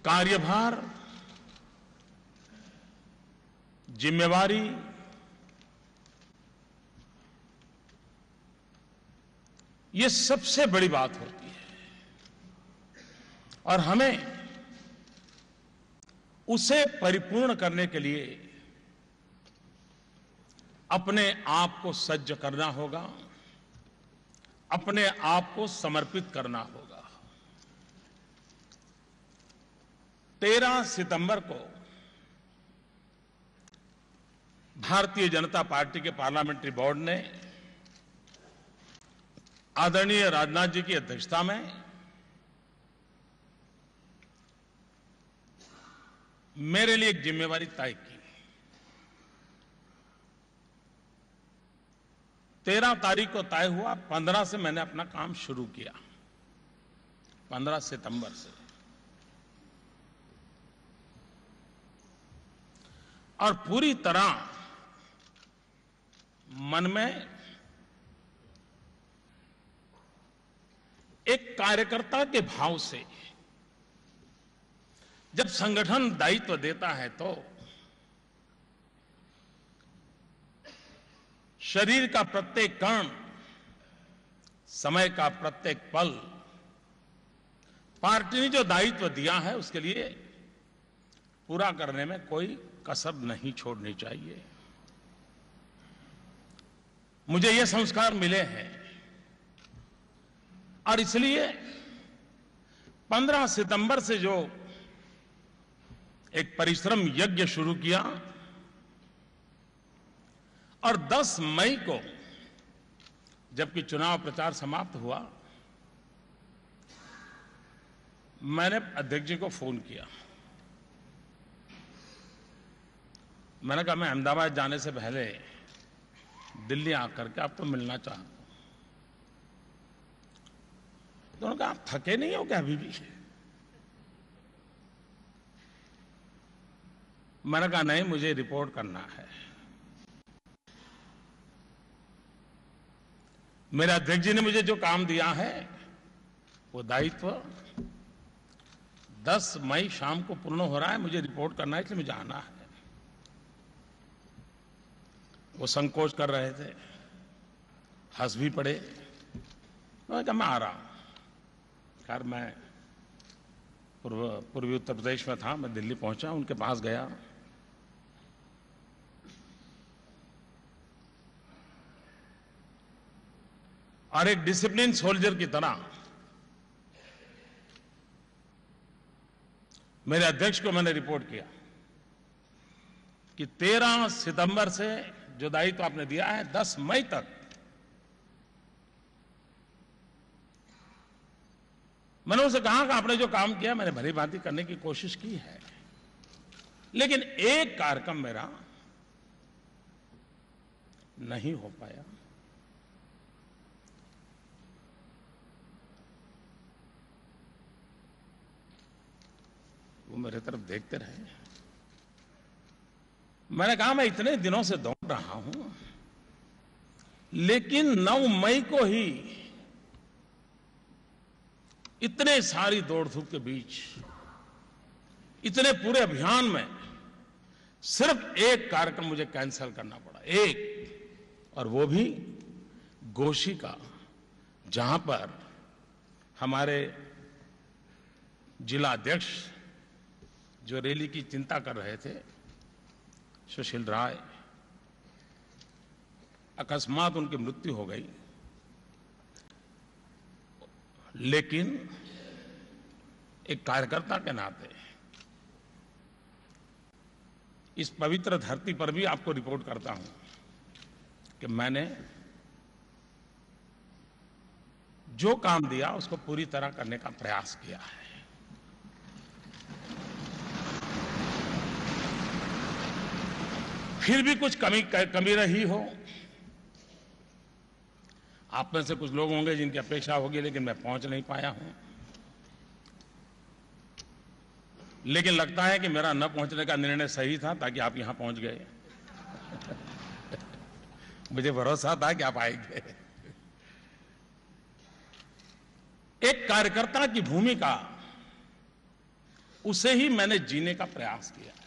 कार्यभार, जिम्मेवारी, ये सबसे बड़ी बात होती है और हमें उसे परिपूर्ण करने के लिए अपने आप को सज्ज करना होगा, अपने आप को समर्पित करना होगा। 13 सितंबर को भारतीय जनता पार्टी के पार्लियामेंट्री बोर्ड ने आदरणीय राजनाथ जी की अध्यक्षता में मेरे लिए एक जिम्मेवारी तय की। 13 तारीख को तय हुआ, 15 से मैंने अपना काम शुरू किया, 15 सितंबर से। और पूरी तरह मन में एक कार्यकर्ता के भाव से, जब संगठन दायित्व देता है तो शरीर का प्रत्येक कण, समय का प्रत्येक पल, पार्टी ने जो दायित्व दिया है उसके लिए पूरा करने में कोई कसर नहीं छोड़नी चाहिए। मुझे ये संस्कार मिले हैं और इसलिए 15 सितंबर से जो एक परिश्रम यज्ञ शुरू किया और 10 मई को जबकि चुनाव प्रचार समाप्त हुआ, मैंने अध्यक्ष जी को फोन किया। मैंने कहा मैं अहमदाबाद जाने से पहले दिल्ली आकर के आपको मिलना चाहता हूं। तो उन्होंने कहा आप थके नहीं हो क्या अभी भी? मैंने कहा नहीं, मुझे रिपोर्ट करना है। मेरे अध्यक्ष जी ने मुझे जो काम दिया है वो दायित्व 10 मई शाम को पूर्ण हो रहा है, मुझे रिपोर्ट करना है, इसलिए मुझे आना है। वो संकोच कर रहे थे, हंस भी पड़े। मैंने कहा मैं आ रहा हूं। खैर मैं पूर्वी उत्तर प्रदेश में था, मैं दिल्ली पहुंचा, उनके पास गया। और एक डिसिप्लिन सोल्जर की तरह मेरे अध्यक्ष को मैंने रिपोर्ट किया कि 13 सितंबर से जो दायित्व आपने दिया है 10 मई तक मैंने उनसे कहा कि आपने जो काम किया मैंने भली भांति करने की कोशिश की है, लेकिन एक कार्यक्रम मेरा नहीं हो पाया। वो मेरे तरफ देखते रहे। मैंने कहा मैं इतने दिनों से दौड़ रहा हूं, लेकिन 9 मई को ही इतने सारी दौड़ धूप के बीच, इतने पूरे अभियान में सिर्फ एक कार्यक्रम मुझे कैंसिल करना पड़ा, एक, और वो भी गोशी का, जहां पर हमारे जिला अध्यक्ष जो रैली की चिंता कर रहे थे, सुशील राय, अकस्मात उनकी मृत्यु हो गई। लेकिन एक कार्यकर्ता के नाते इस पवित्र धरती पर भी आपको रिपोर्ट करता हूं कि मैंने जो काम दिया उसको पूरी तरह करने का प्रयास किया है। फिर भी कुछ कमी रही हो, आप में से कुछ लोग होंगे जिनकी अपेक्षा होगी, लेकिन मैं पहुंच नहीं पाया हूं। लेकिन लगता है कि मेरा न पहुंचने का निर्णय सही था, ताकि आप यहां पहुंच गए। मुझे भरोसा था कि आप आएंगे। एक कार्यकर्ता की भूमिका उसे ही मैंने जीने का प्रयास किया है।